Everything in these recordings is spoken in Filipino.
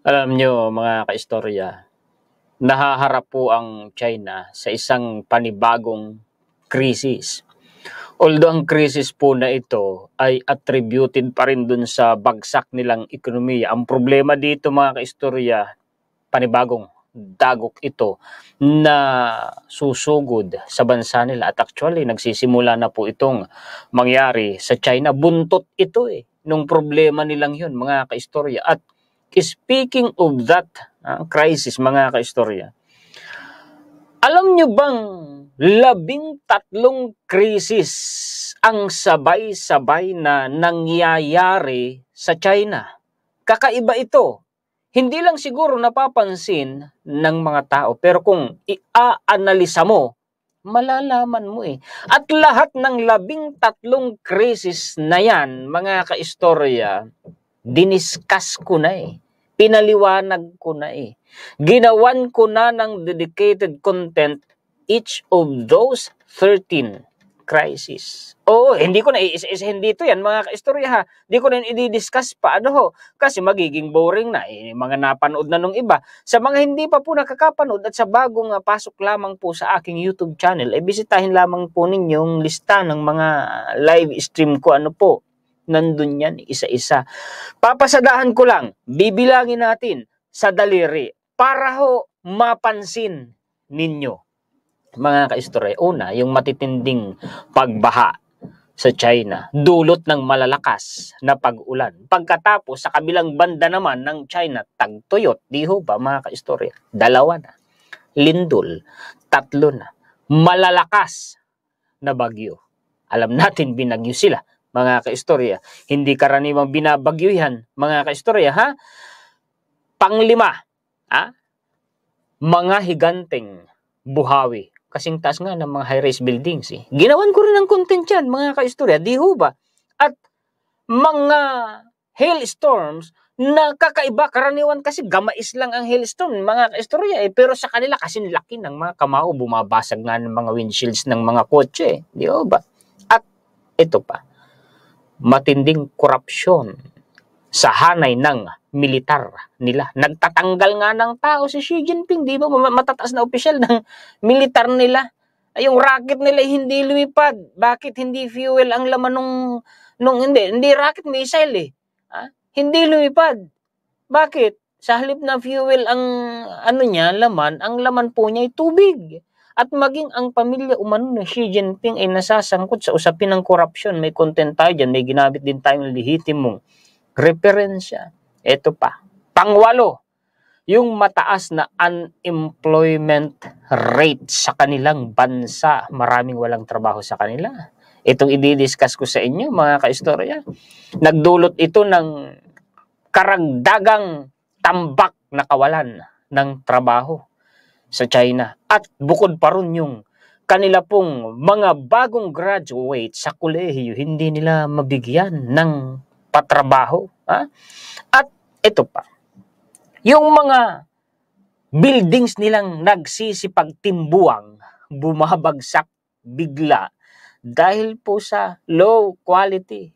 Alam nyo mga kaistorya, nahaharap po ang China sa isang panibagong krisis. Although ang krisis po na ito ay attributed pa rin dun sa bagsak nilang ekonomiya. Ang problema dito mga kaistorya, panibagong dagok ito na susugod sa bansa nila. At actually, nagsisimula na po itong mangyari sa China. Buntot ito nung problema nilang yun mga kaistorya. At speaking of that crisis mga kaistorya, alam nyo bang 13 krisis ang sabay-sabay na nangyayari sa China? Kakaiba ito. Hindi lang siguro napapansin ng mga tao, pero kung i-aanalisa mo, malalaman mo At lahat ng 13 krisis na yan, mga kaistorya, diniscuss ko na Pinaliwanag ko na Ginawan ko na ng dedicated content each of those 13 crisis. Oo, hindi ko na isa-isa hindi ito yan mga kaistorya ha. Hindi ko na i-discuss pa kasi magiging boring na mga napanood na nung iba. Sa mga hindi pa po nakakapanood at sa bagong pasok lamang po sa aking YouTube channel, bisitahin lamang po ninyong lista ng mga live stream ko nandun yan isa-isa. Papasadahan ko lang, bibilangin natin sa daliri para mapansin ninyo mga kaistorya. Una, yung matitinding pagbaha sa China, dulot ng malalakas na pag-ulan. Pagkatapos, sa kabilang banda naman ng China, tagtuyot, di ho ba mga kaistorya? 2 na. Lindol, 3 na. Malalakas na bagyo. Alam natin, binagyo sila mga kaistorya. Hindi karaniwang binabagyo yan, mga kaistorya, ha? Panglima, mga higanteng buhawi. Kasing taas nga ng mga high-rise buildings Ginawan ko rin ng content yan, mga kaistorya, di ho ba? At mga hailstorms na kakaiba, karaniwan kasi gamais lang ang hailstorm, mga kaistorya pero sa kanila kasing laki ng mga kamao, bumabasag nga ng mga windshields ng mga kotse, di ho ba? At ito pa, matinding korupsyon sa hanay ng militar nila. Nagtatanggal nga ng tao si Xi Jinping, di ba? Matataas na opisyal ng militar nila. Yung rocket nila hindi lumipad. Bakit hindi fuel ang laman nung hindi rocket, missile Hindi lumipad. Bakit? Sa halip na fuel ang laman, ang laman po niya ay tubig. At maging ang pamilya umano ni Xi Jinping ay nasasangkot sa usapin ng korupsyon. May content tayo dyan, may ginamit din tayong lehitimong referensya. Ito pa. Pangwalo, yung mataas na unemployment rate sa kanilang bansa. Maraming walang trabaho sa kanila. Itong i-discuss ko sa inyo, mga kaistorya. Nagdulot ito ng karagdagang tambak na kawalan ng trabaho sa China. At bukod pa ron yung kanila pong mga bagong graduate sa kolehiyo, hindi nila mabigyan ng patrabaho. At ito pa, yung mga buildings nilang nagsisipagtimbuang, bumabagsak bigla dahil po sa low quality.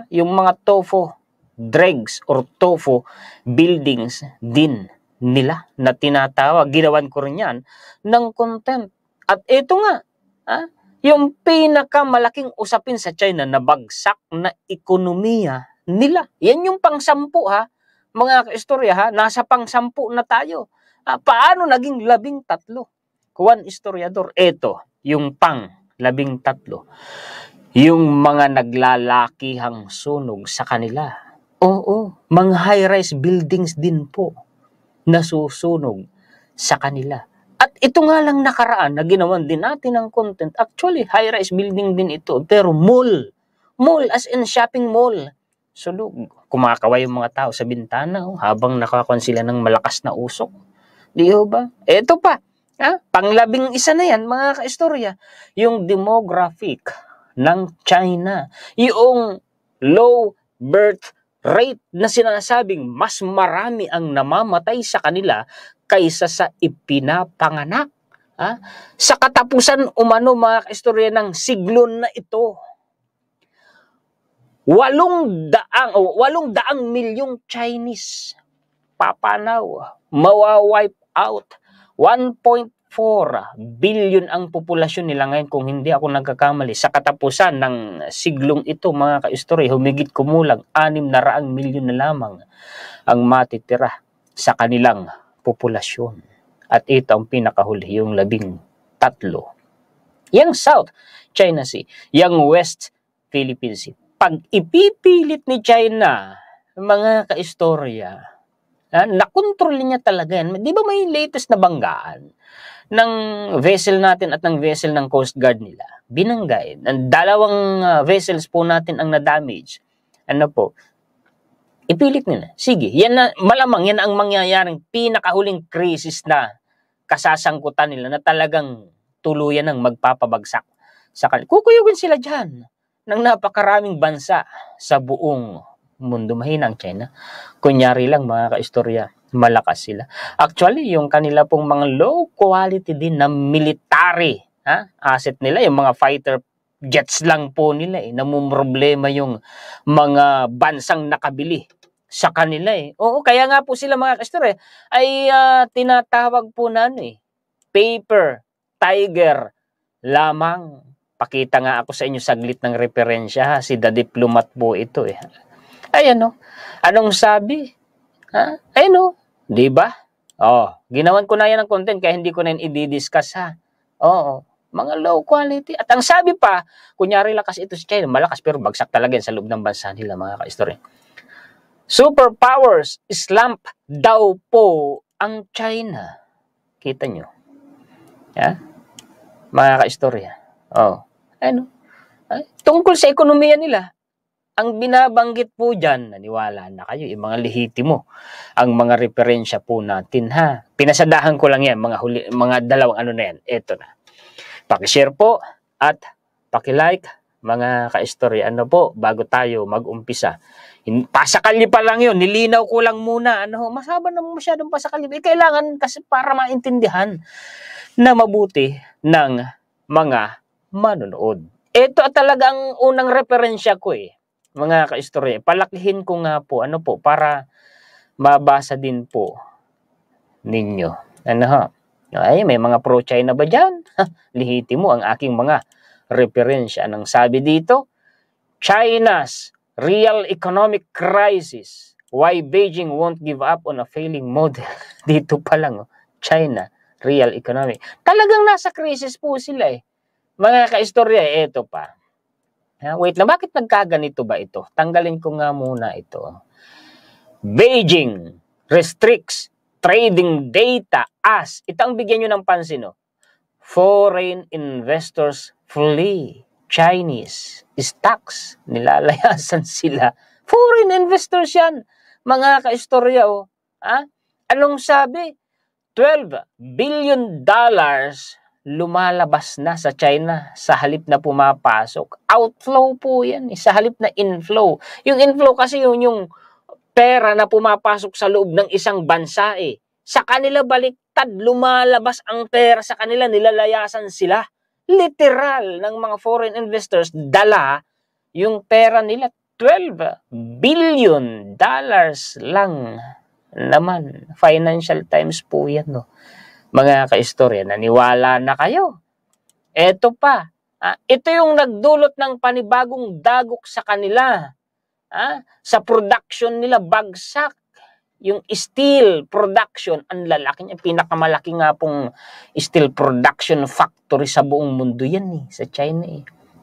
Yung mga tofu dregs or tofu buildings din nila na tinatawag. Ginawan ko rin yan ng content. At ito nga, yung pinakamalaking usapin sa China na bagsak na ekonomiya nila. Yan yung pang-10 mga kaistorya nasa pang-10 na tayo. Paano naging 13? Kuwan historiador, ito yung pang-13. Yung mga naglalakihang sunog sa kanila. Oo, mga high-rise buildings din po nasusunog sa kanila. At ito nga lang nakaraan na ginawan din natin ng content. Actually, high-rise building din ito. Pero mall. Mall as in shopping mall. Sunog. Kumakaway yung mga tao sa bintana habang nakakuan sila ng malakas na usok. Di ba? Ito pa. Pang-11 na yan, mga kaistorya. Yung demographic ng China. Yung low birth rate na sinasabing mas marami ang namamatay sa kanila kaysa sa ipinapanganak. Sa katapusan umano mga kaistorya ng siglo na ito, 800 milyong Chinese papanaw, mawawipe out. 1.4 billion ang populasyon nila ngayon kung hindi ako nagkakamali. Sa katapusan ng siglong ito, mga kaistorya, humigit kumulang 600 milyon na lamang ang matitira sa kanilang populasyon. At ito ang pinakahuli, yung 13. Yang South China Sea, yang West Philippine Sea. Pag ipipilit ni China, mga kaistorya, nakontrol niya talaga yan. Di ba may latest na banggaan ng vessel natin at ng vessel ng Coast Guard nila? Binanggain. Ang dalawang vessels po natin ang na-damage. Ano po? Ipilit nila. Sige, yan na, malamang yan ang mangyayaring pinakahuling krisis na kasasangkutan nila na talagang tuluyan ng magpapabagsak sa kanila. Kukuyugin sila dyan ng napakaraming bansa sa buong mundo. Mahina ang China. Kunyari lang, mga kaistorya, malakas sila. Actually, yung kanila pong mga low quality din na military asset nila, yung mga fighter jets lang po nila namumroblema yung mga bansang nakabili sa kanila Oo, kaya nga po sila, mga kaistorya, ay tinatawag po na paper tiger lamang. Pakita nga ako sa inyo saglit ng referensya, si The Diplomat po ito Ayan anong sabi? Ayan di ba? Ginawan ko na yan ng content kaya hindi ko na yan i-discuss Oo, mga low quality. At ang sabi pa, kunyari lakas ito si China, malakas pero bagsak talaga yan sa loob ng bansa nila, mga kaistorya. Superpowers, slump daw po ang China. Kita nyo? Mga kaistorya. Tungkol sa ekonomiya nila, ang binabanggit po dyan, naniwala na kayo, yung mga lehitimo, ang mga referensya po natin Pinasadahan ko lang yan, mga dalawang na yan. Ito na. Pakishare po at pakilike, mga kaistorya. Po, bago tayo mag-umpisa. Pasakalye pa lang yun, nilinaw ko lang muna. Masaba naman masyadong pasakalye. Kailangan kasi para maintindihan na mabuti ng mga manonood. Ito talagang unang referensya ko mga kaistorya. Palakihin ko nga po, para mabasa din po ninyo. Ay, may mga pro-China ba dyan? Lehitimo ang aking mga referensya. Anong sabi dito? China's real economic crisis. Why Beijing won't give up on a failing model. Dito pa lang, China, real economic. Talagang nasa crisis po sila Mga kaistorya, ito pa. Wait lang, bakit nagkaganito ba ito? Tanggalin ko nga muna ito. Beijing restricts trading data as, ito ang bigyan nyo ng pansin, foreign investors flee Chinese stocks. Nilalayasan sila. Foreign investors yan, mga kaistorya. Anong sabi? $12 billion lumalabas na sa China sa halip na pumapasok. Outflow po yan sa halip na inflow. Yung inflow kasi yung pera na pumapasok sa loob ng isang bansa Sa kanila baliktad, lumalabas ang pera sa kanila, nilalayasan sila. Literal ng mga foreign investors, dala yung pera nila. $12 billion lang naman. Financial Times po yan Mga kaistorya, naniwala na kayo. Ito pa. Ito yung nagdulot ng panibagong dagok sa kanila. Sa production nila, bagsak. Yung steel production, ang lalaki niya. Pinakamalaki nga pong steel production factory sa buong mundo yan sa China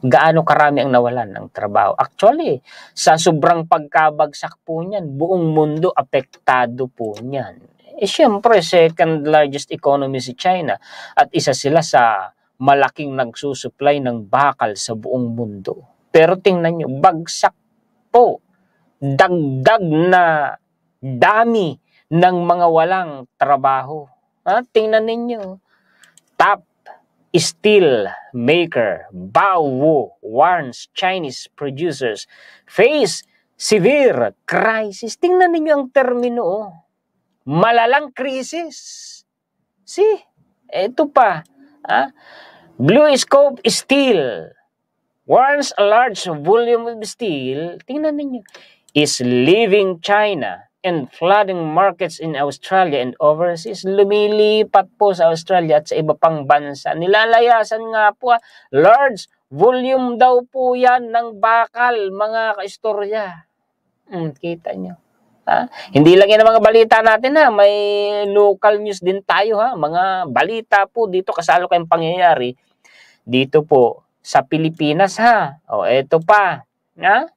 Gaano karami ang nawalan ng trabaho. Actually, sa sobrang pagkabagsak po niyan, buong mundo apektado po niyan. Siyempre, second largest economy si China at isa sila sa malaking nagsusupply ng bakal sa buong mundo. Pero tingnan nyo, bagsak po. Dagdag na dami ng mga walang trabaho. Tingnan ninyo, top steel maker Baowu warns Chinese producers face severe crisis. Tingnan ninyo ang termino malalang krisis. Ito pa. Blue Scope Steel warns a large volume of steel, tingnan ninyo, is leaving China and flooding markets in Australia and overseas. Lumilipat po sa Australia at sa iba pang bansa. Nilalayasan nga po, large volume daw po yan ng bakal, mga kaistorya. Kita nyo. Hindi lang yan ang mga balita natin ha. May local news din tayo ha. Mga balita po dito kasalukuyang pangyayari dito po sa Pilipinas ha. O eto pa. Ha?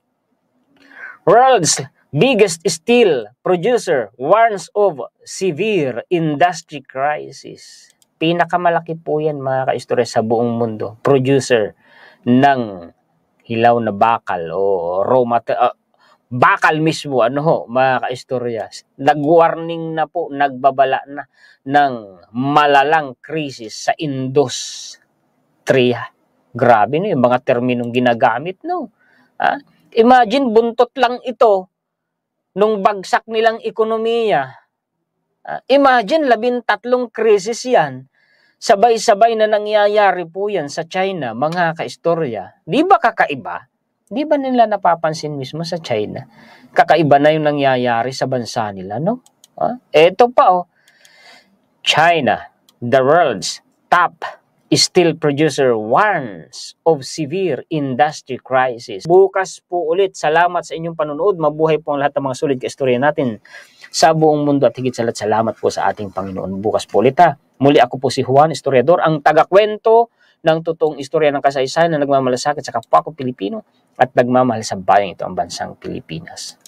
World's biggest steel producer warns of severe industry crisis. Pinakamalaki po yan mga kaistorya sa buong mundo. Producer ng hilaw na bakal o raw material. Bakal mismo, mga kaistorya. Nag-warning na po, nagbabala na ng malalang krisis sa industriya. Grabe no, yung mga terminong ginagamit, no? Imagine, buntot lang ito nung bagsak nilang ekonomiya. Imagine, 13 krisis yan. Sabay-sabay na nangyayari po yan sa China, mga kaistorya. Di ba kakaiba? Di ba nila napapansin mismo sa China? Kakaiba na yung nangyayari sa bansa nila, no? Eto pa, China, the world's top steel producer warns of severe industry crisis. Bukas po ulit. Salamat sa inyong panonood. Mabuhay po ang lahat ng mga sulit kaistorya natin sa buong mundo at higit sa lahat salamat po sa ating Panginoon. Bukas po ulit ha. Muli ako po si Juan, historiador, ang tagakwento ng totoong istorya ng kasaysayan na nagmamalasakit sa kapwa ko Pilipino at nagmamahal sa bayang ito ang bansang Pilipinas.